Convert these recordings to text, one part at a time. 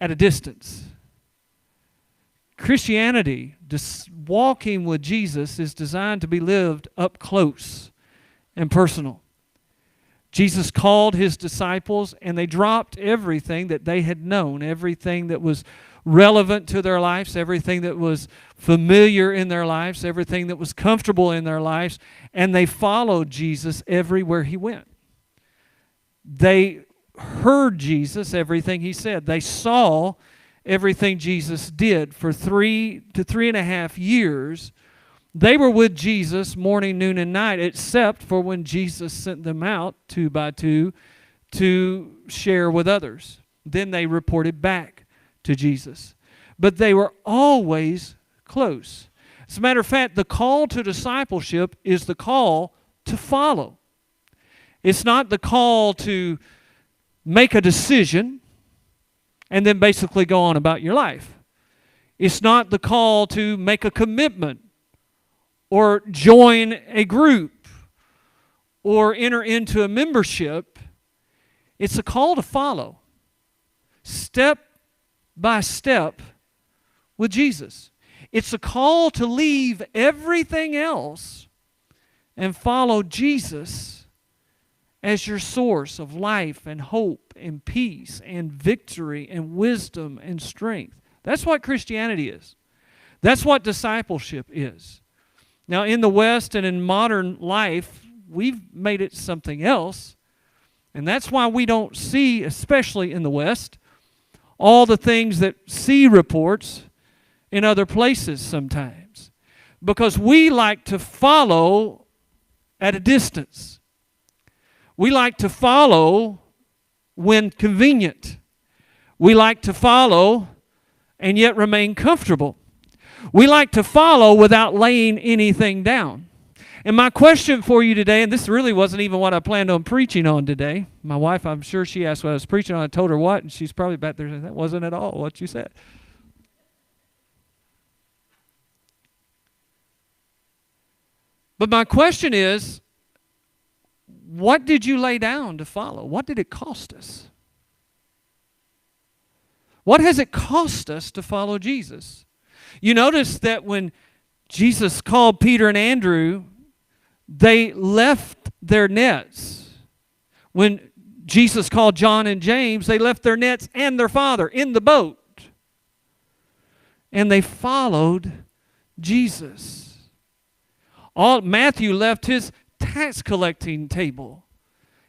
at a distance. Christianity, walking with Jesus, is designed to be lived up close and personal. Jesus called his disciples, and they dropped everything that they had known, everything that was relevant to their lives, everything that was familiar in their lives, everything that was comfortable in their lives, and they followed Jesus everywhere he went. They heard Jesus, everything he said. They saw everything Jesus did. For 3 to 3.5 years, they were with Jesus morning, noon, and night, except for when Jesus sent them out 2 by 2 to share with others. Then they reported back to Jesus. But they were always close. As a matter of fact, the call to discipleship is the call to follow. It's not the call to make a decision and then basically go on about your life. It's not the call to make a commitment or join a group or enter into a membership. It's a call to follow, step by step with Jesus. It's a call to leave everything else and follow Jesus as your source of life and hope and peace and victory and wisdom and strength. That's what Christianity is. That's what discipleship is. Now, in the West and in modern life, we've made it something else. And that's why we don't see, especially in the West, all the things that C reports in other places sometimes. Because we like to follow at a distance. We like to follow when convenient. We like to follow and yet remain comfortable. We like to follow without laying anything down. And my question for you today, and this really wasn't even what I planned on preaching on today. My wife, I'm sure she asked what I was preaching on. I told her what, and she's probably back there saying, that wasn't at all what you said. But my question is, what did you lay down to follow? What did it cost us? What has it cost us to follow Jesus? You notice that when Jesus called Peter and Andrew, they left their nets. When Jesus called John and James, they left their nets and their father in the boat. And they followed Jesus. Matthew left his tax collecting table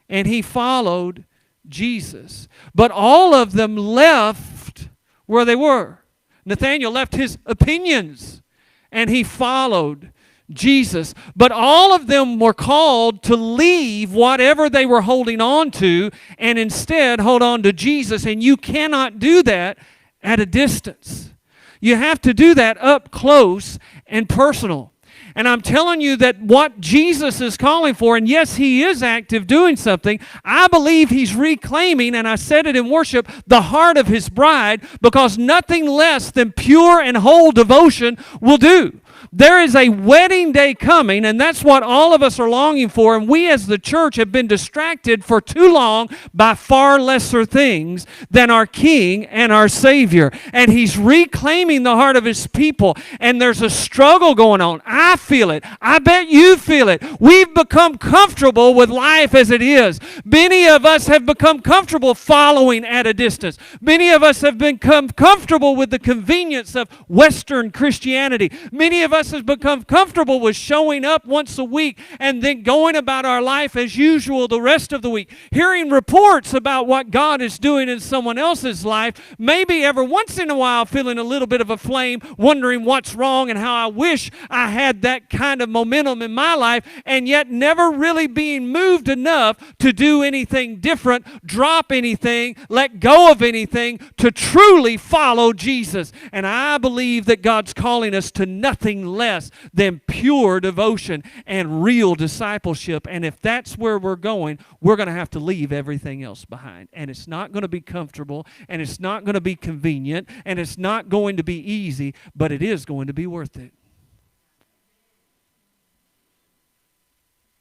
and he followed Jesus. But all of them left where they were. Nathanael left his opinions and he followed Jesus. But all of them were called to leave whatever they were holding on to and instead hold on to Jesus. And you cannot do that at a distance. You have to do that up close and personal. And I'm telling you that what Jesus is calling for, and yes, he is active doing something, I believe he's reclaiming, and I said it in worship, the heart of his bride, because nothing less than pure and whole devotion will do. There is a wedding day coming, and that's what all of us are longing for, and we as the church have been distracted for too long by far lesser things than our King and our Savior. And he's reclaiming the heart of his people, and there's a struggle going on. I feel it. I bet you feel it. We've become comfortable with life as it is. Many of us have become comfortable following at a distance. Many of us have become comfortable with the convenience of Western Christianity. Many of us have become comfortable with showing up once a week and then going about our life as usual the rest of the week. Hearing reports about what God is doing in someone else's life, maybe every once in a while feeling a little bit of a flame, wondering what's wrong and how I wish I had that kind of momentum in my life, and yet never really being moved enough to do anything different, drop anything, let go of anything, to truly follow Jesus. And I believe that God's calling us to nothing less than pure devotion and real discipleship. And if that's where we're going, we're going to have to leave everything else behind. And it's not going to be comfortable, and it's not going to be convenient, and it's not going to be easy, but it is going to be worth it.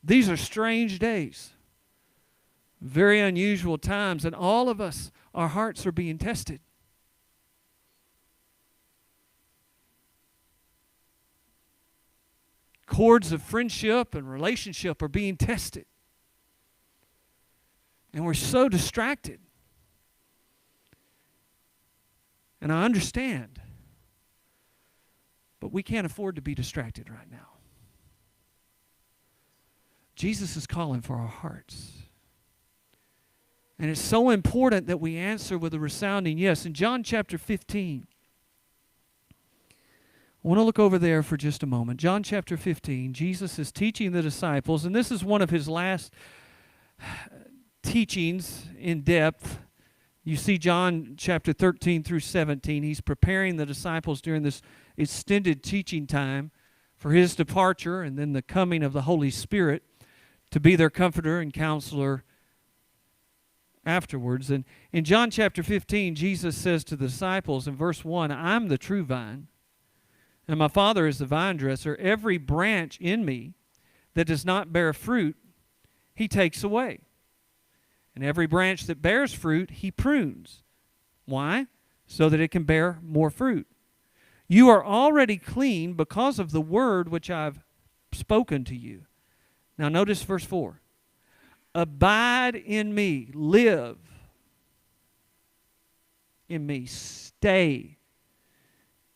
These are strange days, very unusual times, and all of us, our hearts are being tested. cords of friendship and relationship are being tested. And we're so distracted. And I understand. But we can't afford to be distracted right now. Jesus is calling for our hearts. And it's so important that we answer with a resounding yes. In John chapter 15, I want to look over there for just a moment. John chapter 15, Jesus is teaching the disciples, and this is one of his last teachings in depth. You see John chapter 13 through 17. He's preparing the disciples during this extended teaching time for his departure and then the coming of the Holy Spirit to be their comforter and counselor afterwards. And in John chapter 15, Jesus says to the disciples in verse 1, I'm the true vine, and my Father is the vine dresser. Every branch in me that does not bear fruit, he takes away. And every branch that bears fruit, he prunes. Why? So that it can bear more fruit. You are already clean because of the word which I've spoken to you. Now notice verse 4. Abide in me, live in me, stay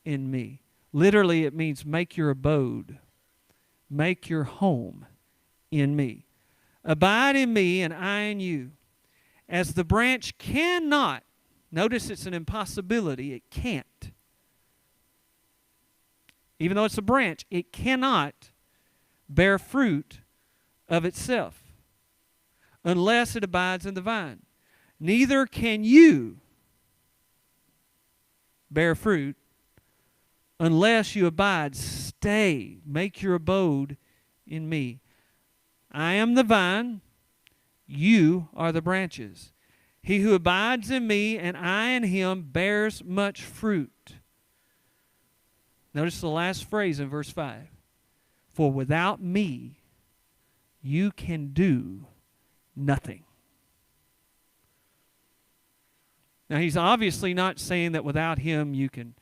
in me. Literally it means make your abode, make your home in me. Abide in me and I in you. As the branch cannot, notice it's an impossibility, it can't. Even though it's a branch, it cannot bear fruit of itself unless it abides in the vine. Neither can you bear fruit unless you abide, stay, make your abode in me. I am the vine, you are the branches. He who abides in me and I in him bears much fruit. Notice the last phrase in verse 5. For without me, you can do nothing. Now, he's obviously not saying that without him you can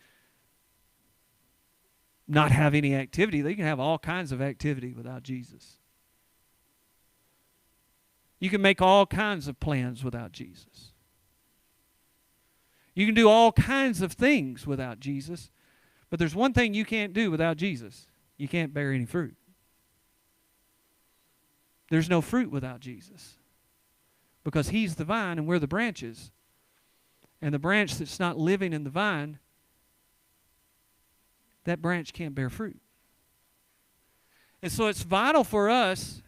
not have any activity. You can have all kinds of activity without Jesus. You can make all kinds of plans without Jesus. You can do all kinds of things without Jesus. But there's one thing you can't do without Jesus. You can't bear any fruit. There's no fruit without Jesus. Because he's the vine and we're the branches. And the branch that's not living in the vine, that branch can't bear fruit. And so it's vital for us,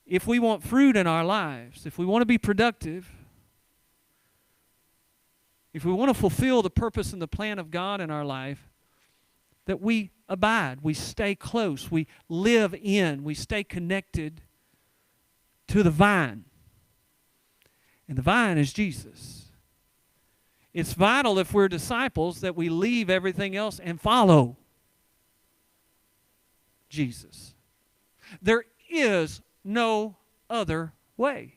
if we want fruit in our lives, if we want to be productive, if we want to fulfill the purpose and the plan of God in our life, that we abide, we stay close, we live in, we stay connected to the vine. And the vine is Jesus. It's vital if we're disciples that we leave everything else and follow Jesus. There is no other way.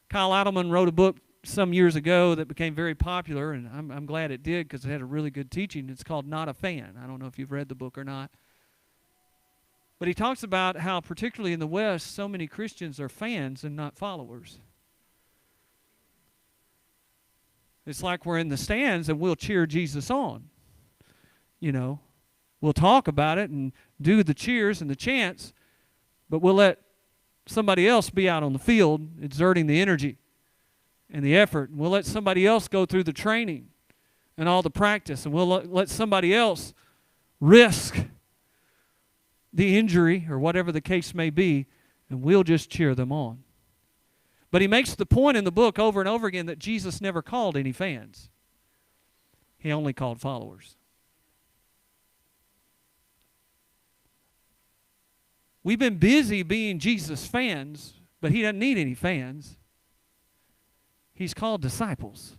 Kyle Idleman wrote a book some years ago that became very popular, and I'm glad it did because it had a really good teaching. It's called Not a Fan. I don't know if you've read the book or not. But he talks about how, particularly in the West, so many Christians are fans and not followers. It's like we're in the stands and we'll cheer Jesus on. You know, we'll talk about it and do the cheers and the chants, but we'll let somebody else be out on the field exerting the energy and the effort. And we'll let somebody else go through the training and all the practice. And we'll let somebody else risk the injury or whatever the case may be, and we'll just cheer them on. But he makes the point in the book over and over again that Jesus never called any fans. He only called followers. We've been busy being Jesus fans, but he doesn't need any fans. He's called disciples.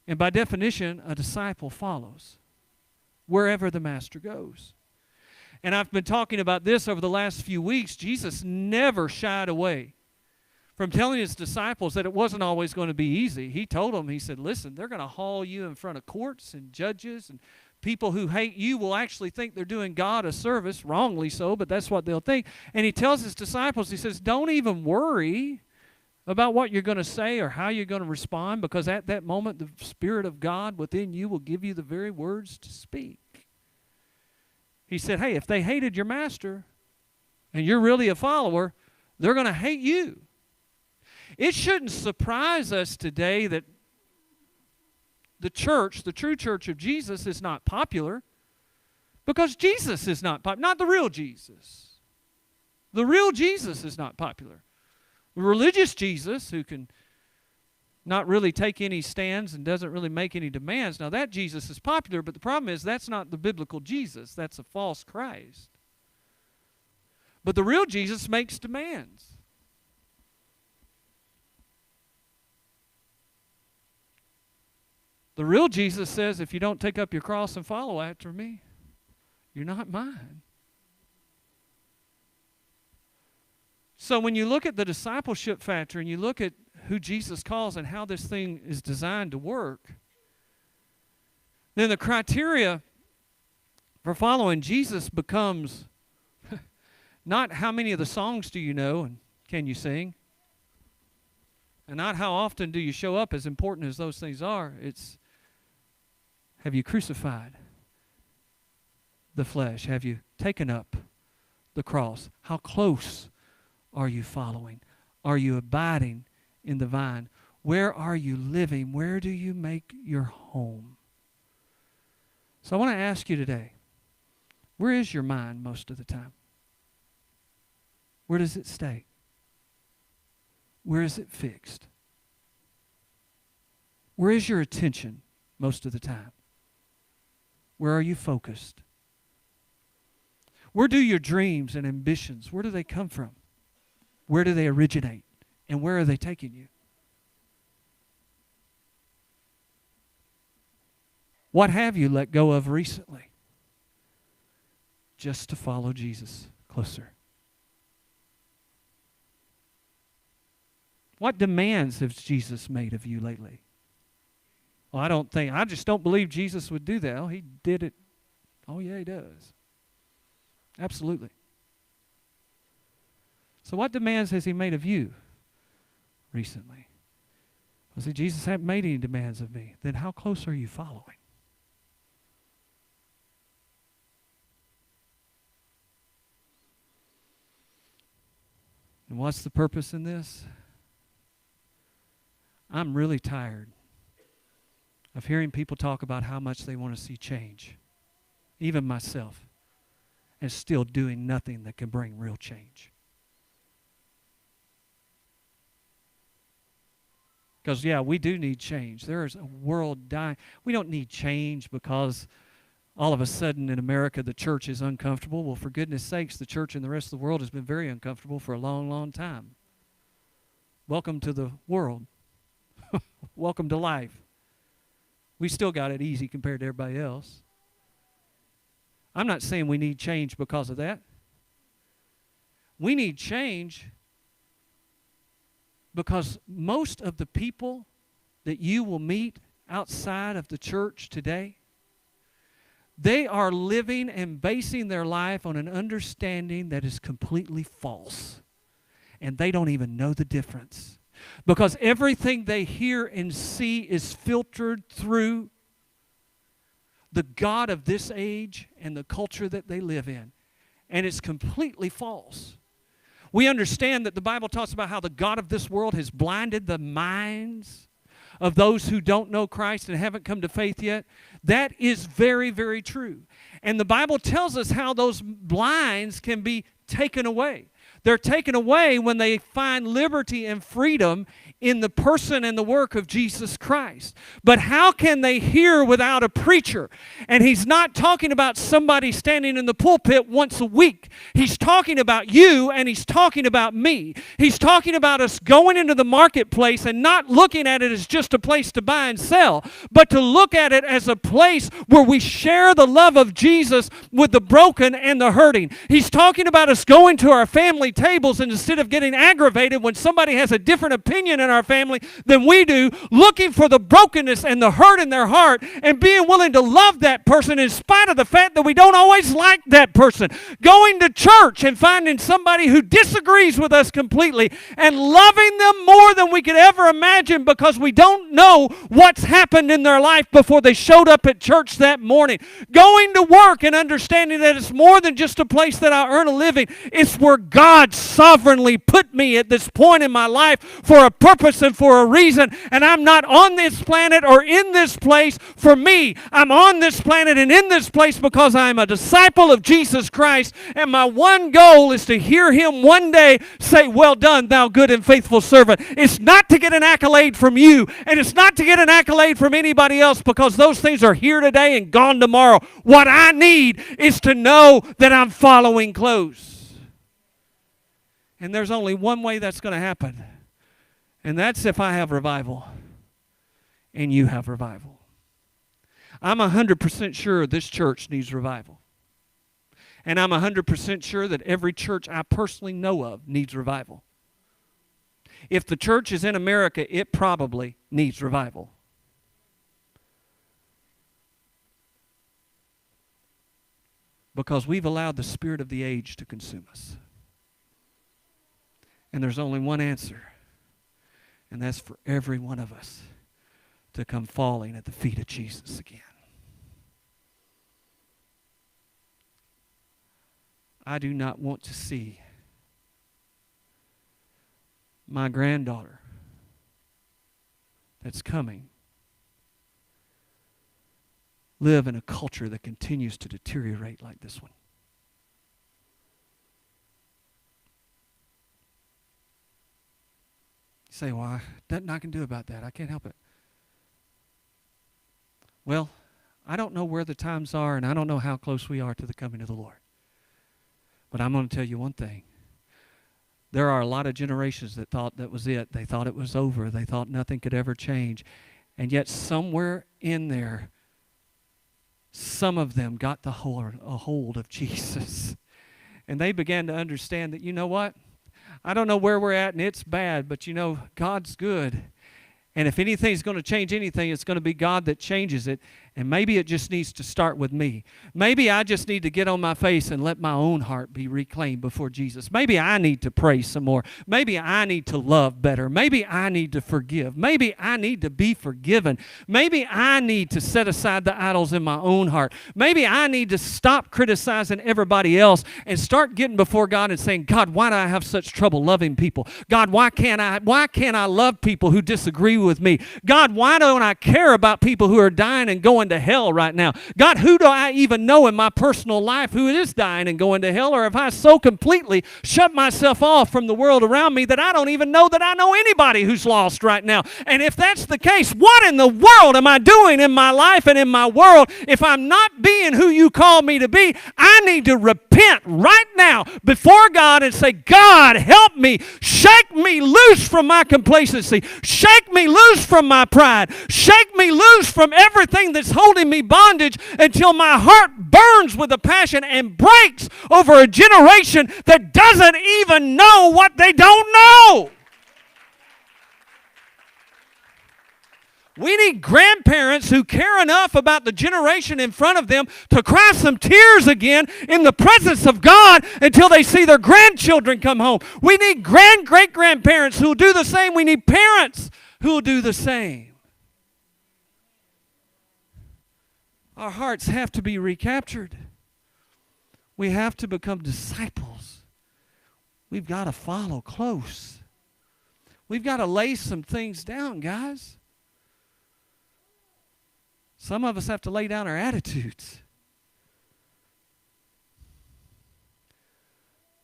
And by definition, a disciple follows wherever the master goes. And I've been talking about this over the last few weeks. Jesus never shied away from telling his disciples that it wasn't always going to be easy. He told them, he said, listen, they're going to haul you in front of courts and judges and People who hate you will actually think they're doing God a service, wrongly so, but that's what they'll think. And he tells his disciples, he says, don't even worry about what you're going to say or how you're going to respond, because at that moment the Spirit of God within you will give you the very words to speak. He said, hey, if they hated your master and you're really a follower, they're going to hate you. It shouldn't surprise us today that the church, the true church of Jesus, is not popular, because Jesus is not popular. Not the real Jesus. The real Jesus is not popular. The religious Jesus, who can not really take any stands and doesn't really make any demands, now that Jesus is popular, but the problem is that's not the biblical Jesus. That's a false Christ. But the real Jesus makes demands. The real Jesus says, if you don't take up your cross and follow after me, you're not mine. So when you look at the discipleship factor and you look at who Jesus calls and how this thing is designed to work, then the criteria for following Jesus becomes not how many of the songs do you know and can you sing, and not how often do you show up, as important as those things are. It's, have you crucified the flesh? Have you taken up the cross? How close are you following? Are you abiding in the vine? Where are you living? Where do you make your home? So I want to ask you today, where is your mind most of the time? Where does it stay? Where is it fixed? Where is your attention most of the time? Where are you focused? Where do your dreams and ambitions, where do they come from? Where do they originate? And where are they taking you? What have you let go of recently just to follow Jesus closer? What demands has Jesus made of you lately? Well, I just don't believe Jesus would do that. Oh, he did it. Oh, yeah, he does. Absolutely. So what demands has he made of you recently? Well, see, Jesus hasn't made any demands of me. Then how close are you following? And what's the purpose in this? I'm really tired of hearing people talk about how much they want to see change, even myself, and still doing nothing that can bring real change. Because, yeah, we do need change. There is a world dying. We don't need change because all of a sudden in America the church is uncomfortable. Well, for goodness sakes, the church in the rest of the world has been very uncomfortable for a long, long time. Welcome to the world. Welcome to life. We still got it easy compared to everybody else. I'm not saying we need change because of that. We need change because most of the people that you will meet outside of the church today, they are living and basing their life on an understanding that is completely false. And they don't even know the difference. Because everything they hear and see is filtered through the God of this age and the culture that they live in. And it's completely false. We understand that the Bible talks about how the God of this world has blinded the minds of those who don't know Christ and haven't come to faith yet. That is very, very true. And the Bible tells us how those blinds can be taken away. They're taken away when they find liberty and freedom in the person and the work of Jesus Christ. But how can they hear without a preacher? And he's not talking about somebody standing in the pulpit once a week. He's talking about you, and he's talking about me. He's talking about us going into the marketplace and not looking at it as just a place to buy and sell, but to look at it as a place where we share the love of Jesus with the broken and the hurting. He's talking about us going to our family tables, and instead of getting aggravated when somebody has a different opinion in our family than we do, looking for the brokenness and the hurt in their heart and being willing to love that person in spite of the fact that we don't always like that person. Going to church and finding somebody who disagrees with us completely and loving them more than we could ever imagine because we don't know what's happened in their life before they showed up at church that morning. Going to work and understanding that it's more than just a place that I earn a living. It's where God sovereignly put me at this point in my life for a purpose and for a reason. And I'm not on this planet or in this place for me. I'm on this planet and in this place because I'm a disciple of Jesus Christ. And my one goal is to hear Him one day say, "Well done, thou good and faithful servant." It's not to get an accolade from you, and it's not to get an accolade from anybody else, because those things are here today and gone tomorrow. What I need is to know that I'm following close. And there's only one way that's going to happen, and that's if I have revival and you have revival. I'm 100% sure this church needs revival. And I'm 100% sure that every church I personally know of needs revival. If the church is in America, it probably needs revival. Because we've allowed the spirit of the age to consume us. And there's only one answer, and that's for every one of us to come falling at the feet of Jesus again. I do not want to see my granddaughter that's coming live in a culture that continues to deteriorate like this one. You say, "Well, nothing I can do about that. I can't help it." Well, I don't know where the times are, and I don't know how close we are to the coming of the Lord. But I'm going to tell you one thing. There are a lot of generations that thought that was it. They thought it was over. They thought nothing could ever change. And yet somewhere in there, some of them got a hold of Jesus. And they began to understand that, you know what? I don't know where we're at, and it's bad, but you know, God's good. And if anything's going to change anything, it's going to be God that changes it. And maybe it just needs to start with me. Maybe I just need to get on my face and let my own heart be reclaimed before Jesus. Maybe I need to pray some more. Maybe I need to love better. Maybe I need to forgive. Maybe I need to be forgiven. Maybe I need to set aside the idols in my own heart. Maybe I need to stop criticizing everybody else and start getting before God and saying, "God, why do I have such trouble loving people? God, why can't I love people who disagree with me? God, why don't I care about people who are dying and going to hell right now? God, who do I even know in my personal life who is dying and going to hell? Or have I so completely shut myself off from the world around me that I don't even know that I know anybody who's lost right now?" And if that's the case, what in the world am I doing in my life and in my world if I'm not being who you call me to be? I need to repent right now before God and say, "God, help me. Shake me loose from my complacency. Shake me loose from my pride. Shake me loose from everything that's holding me bondage until my heart burns with a passion and breaks over a generation that doesn't even know what they don't know." We need grandparents who care enough about the generation in front of them to cry some tears again in the presence of God until they see their grandchildren come home. We need great-grandparents who will do the same. We need parents who will do the same. Our hearts have to be recaptured. We have to become disciples. We've got to follow close. We've got to lay some things down, guys. Some of us have to lay down our attitudes.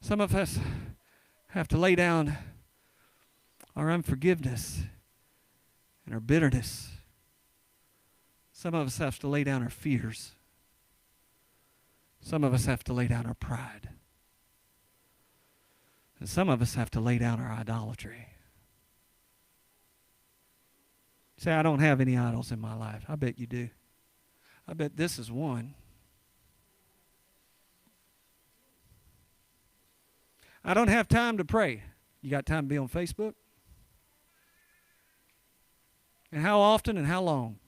Some of us have to lay down our unforgiveness and our bitterness. Some of us have to lay down our fears. Some of us have to lay down our pride. And some of us have to lay down our idolatry. Say, "I don't have any idols in my life." I bet you do. I bet this is one. I don't have time to pray. You got time to be on Facebook? And how often and how long?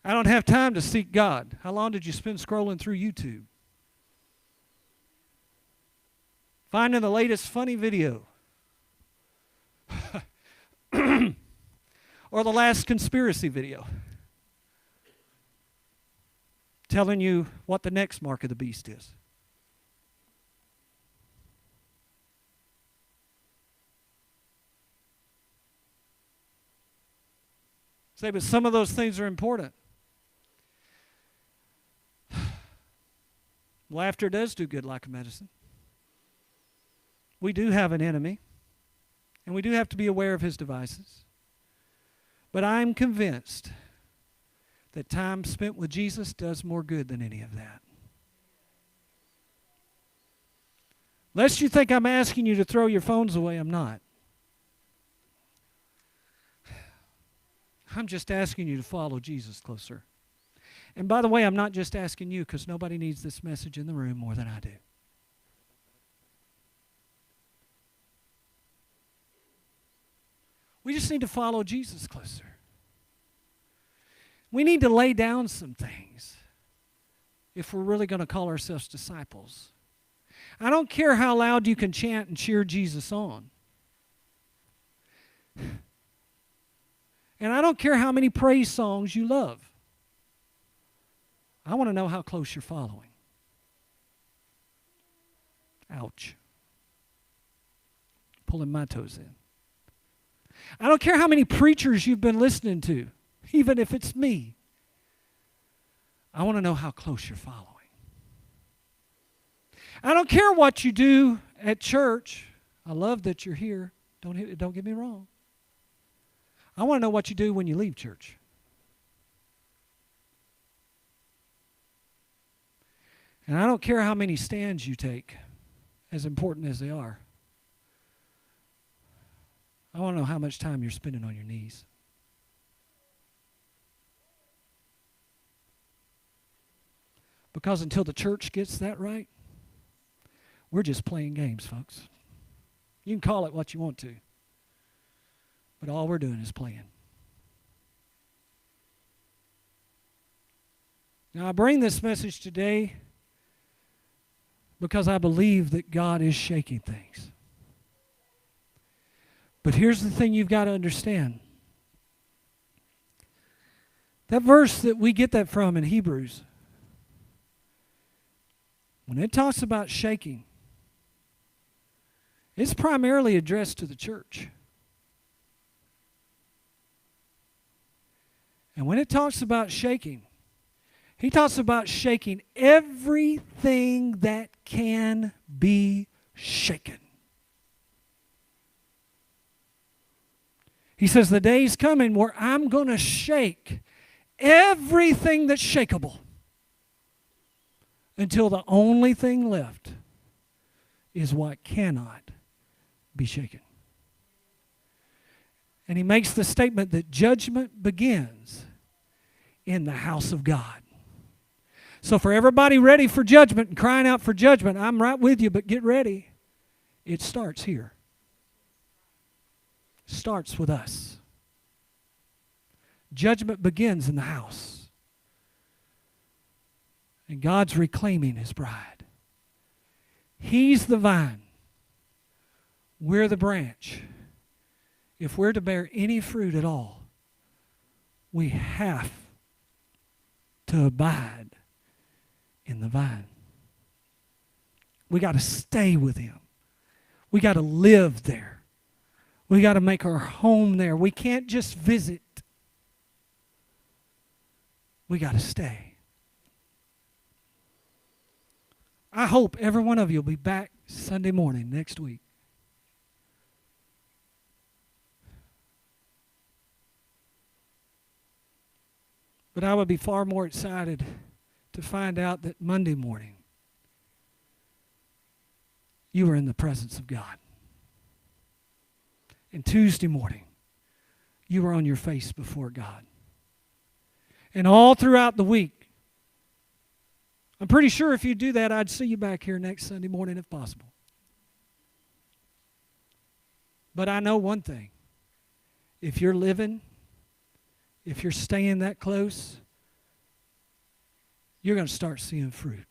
I don't have time to seek God. How long did you spend scrolling through YouTube? Finding the latest funny video. Or the last conspiracy video. Telling you what the next mark of the beast is. Say, but some of those things are important. Laughter does do good like a medicine. We do have an enemy, and we do have to be aware of his devices. But I'm convinced that time spent with Jesus does more good than any of that. Lest you think I'm asking you to throw your phones away, I'm not. I'm just asking you to follow Jesus closer. And by the way, I'm not just asking you because nobody needs this message in the room more than I do. We just need to follow Jesus closer. We need to lay down some things if we're really going to call ourselves disciples. I don't care how loud you can chant and cheer Jesus on. And I don't care how many praise songs you love. I want to know how close you're following. Ouch. Pulling my toes in. I don't care how many preachers you've been listening to, even if it's me. I want to know how close you're following. I don't care what you do at church. I love that you're here. Don't get me wrong. I want to know what you do when you leave church. And I don't care how many stands you take, as important as they are. I want to know how much time you're spending on your knees. Because until the church gets that right, we're just playing games, folks. You can call it what you want to, but all we're doing is playing. Now, I bring this message today because I believe that God is shaking things. But here's the thing you've got to understand. That verse that we get that from in Hebrews, when it talks about shaking, it's primarily addressed to the church. And when it talks about shaking, he talks about shaking everything that can be shaken. He says, the day's coming where I'm going to shake everything that's shakeable until the only thing left is what cannot be shaken. And he makes the statement that judgment begins in the house of God. So for everybody ready for judgment and crying out for judgment, I'm right with you, but get ready. It starts here. It starts with us. Judgment begins in the house. And God's reclaiming his bride. He's the vine. We're the branch. If we're to bear any fruit at all, we have to abide in the vine. We got to stay with him. We got to live there. We got to make our home there. We can't just visit. We got to stay. I hope every one of you will be back Sunday morning next week. But I would be far more excited to find out that Monday morning you were in the presence of God. And Tuesday morning you were on your face before God. And all throughout the week, I'm pretty sure if you do that, I'd see you back here next Sunday morning if possible. But I know one thing. If you're living, if you're staying that close, you're going to start seeing fruit.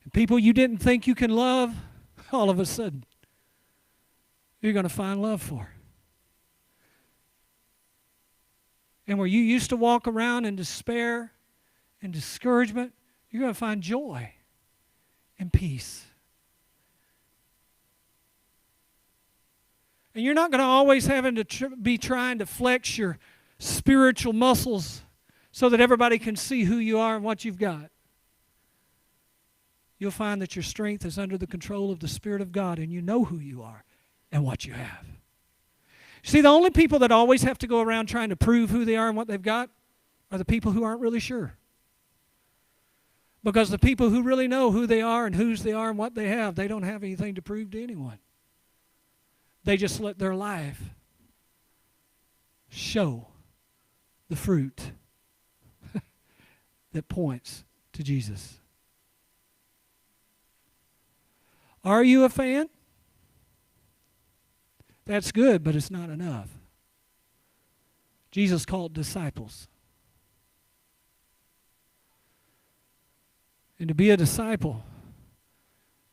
And people you didn't think you can love, all of a sudden, you're going to find love for. And where you used to walk around in despair and discouragement, you're going to find joy and peace. And you're not going to always having to be trying to flex your spiritual muscles so that everybody can see who you are and what you've got. You'll find that your strength is under the control of the Spirit of God, and you know who you are and what you have. See, the only people that always have to go around trying to prove who they are and what they've got are the people who aren't really sure. Because the people who really know who they are and whose they are and what they have, they don't have anything to prove to anyone. They just let their life show the fruit that points to Jesus. Are you a fan? That's good, but it's not enough. Jesus called disciples. And to be a disciple,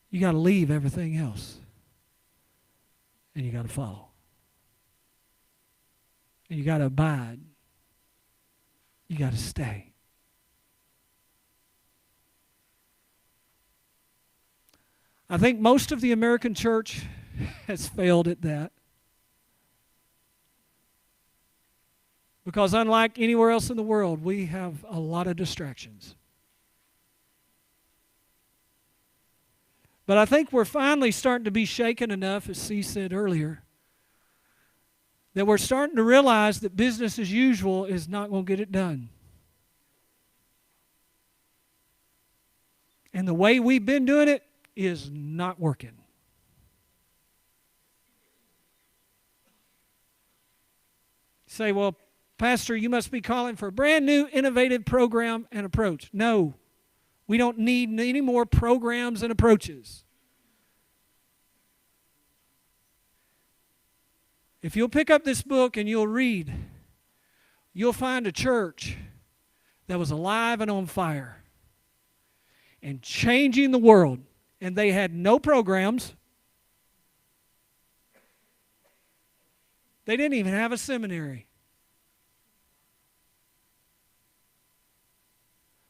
you got to leave everything else. And you got to follow. And you got to abide. You got to stay. I think most of the American church has failed at that. Because unlike anywhere else in the world, we have a lot of distractions. But I think we're finally starting to be shaken enough, as C said earlier, that we're starting to realize that business as usual is not going to get it done. And the way we've been doing it is not working. Say, well, Pastor, you must be calling for a brand new innovative program and approach. No. We don't need any more programs and approaches. If you'll pick up this book and you'll read, you'll find a church that was alive and on fire and changing the world. And they had no programs. They didn't even have a seminary.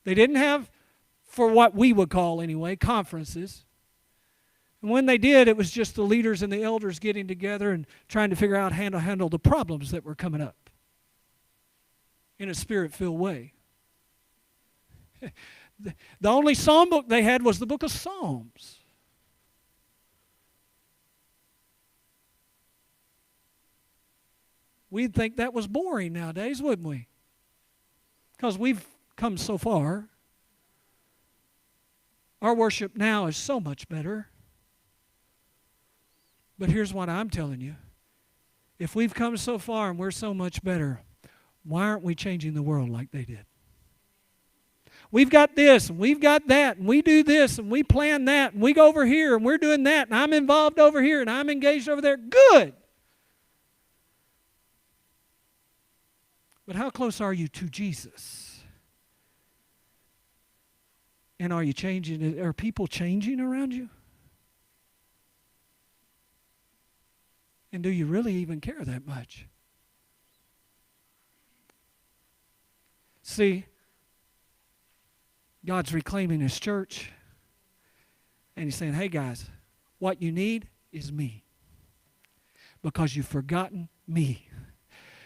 They didn't have, for what we would call anyway, conferences. And when they did, it was just the leaders and the elders getting together and trying to figure out how to handle the problems that were coming up in a spirit-filled way. The only psalm book they had was the book of Psalms. We'd think that was boring nowadays, wouldn't we? Because we've come so far. Our worship now is so much better. But here's what I'm telling you. If we've come so far and we're so much better, why aren't we changing the world like they did? We've got this and we've got that and we do this and we plan that and we go over here and we're doing that and I'm involved over here and I'm engaged over there. Good. But how close are you to Jesus? And are you changing? Are people changing around you? And do you really even care that much? See, God's reclaiming His church. And He's saying, hey guys, what you need is me. Because you've forgotten me.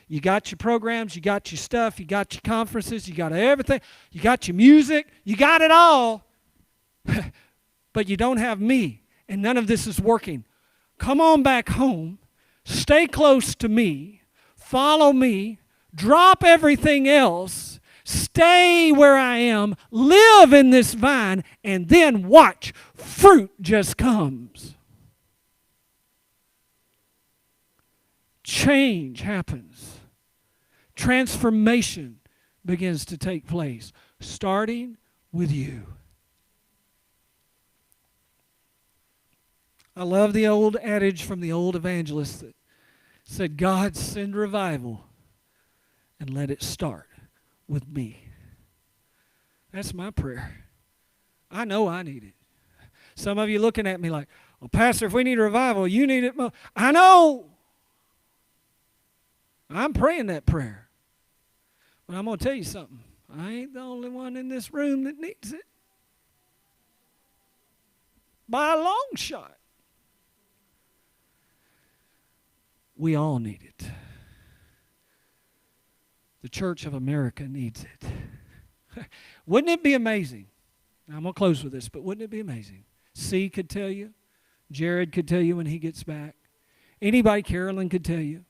You got your programs, you got your stuff, you got your conferences, you got everything. You got your music, you got it all. But you don't have me. And none of this is working. Come on back home. Stay close to me. Follow me. Drop everything else. Stay where I am, live in this vine, and then watch. Fruit just comes. Change happens. Transformation begins to take place, starting with you. I love the old adage from the old evangelists that said, God, send revival and let it start with me. That's my prayer. I know I need it. Some of you looking at me like, well, Pastor, if we need a revival, you need it more. I know. I'm praying that prayer. But I'm going to tell you something. I ain't the only one in this room that needs it. By a long shot. We all need it. The Church of America needs it. Wouldn't it be amazing? Now, I'm going to close with this, but wouldn't it be amazing? C could tell you. Jared could tell you when he gets back. Anybody, Carolyn could tell you.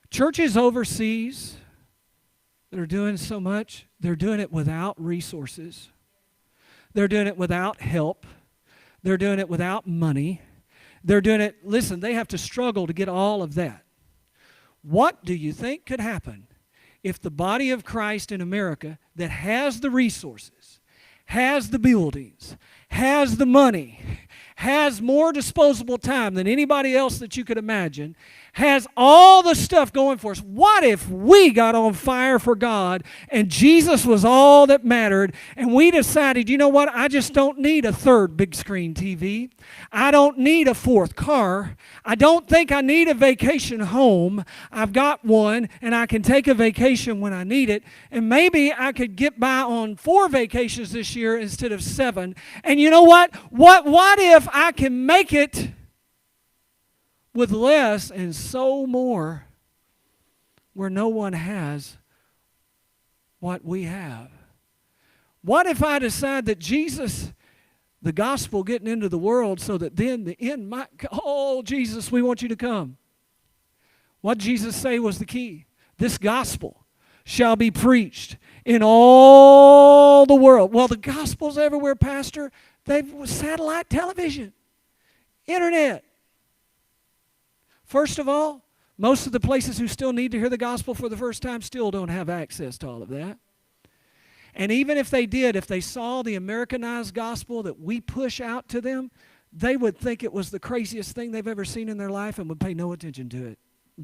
Churches overseas that are doing so much, they're doing it without resources. They're doing it without help. They're doing it without money. They're doing it, listen, they have to struggle to get all of that. What do you think could happen if the body of Christ in America that has the resources, has the buildings, has the money, has more disposable time than anybody else that you could imagine, has all the stuff going for us. What if we got on fire for God and Jesus was all that mattered and we decided, you know what, I just don't need a third big screen TV. I don't need a fourth car. I don't think I need a vacation home. I've got one and I can take a vacation when I need it. And maybe I could get by on 4 vacations this year instead of 7. And you know what? What if I can make it with less and so more where no one has what we have? What if I decide that Jesus, the gospel getting into the world so that then the end might, oh, Jesus, we want you to come. What did Jesus say was the key? This gospel shall be preached in all the world. Well, the gospel's everywhere, Pastor. They've satellite television, internet. First of all, most of the places who still need to hear the gospel for the first time still don't have access to all of that. And even if they did, if they saw the Americanized gospel that we push out to them, they would think it was the craziest thing they've ever seen in their life and would pay no attention to it.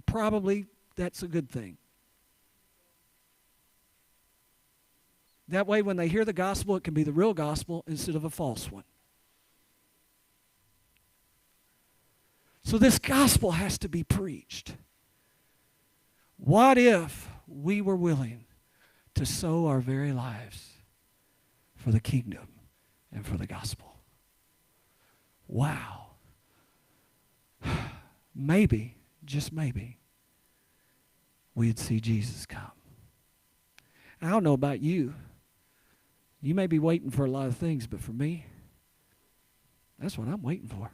Probably that's a good thing. That way, when they hear the gospel, it can be the real gospel instead of a false one. So this gospel has to be preached. What if we were willing to sow our very lives for the kingdom and for the gospel? Wow. Maybe, just maybe, we'd see Jesus come. I don't know about you. You may be waiting for a lot of things, but for me, that's what I'm waiting for.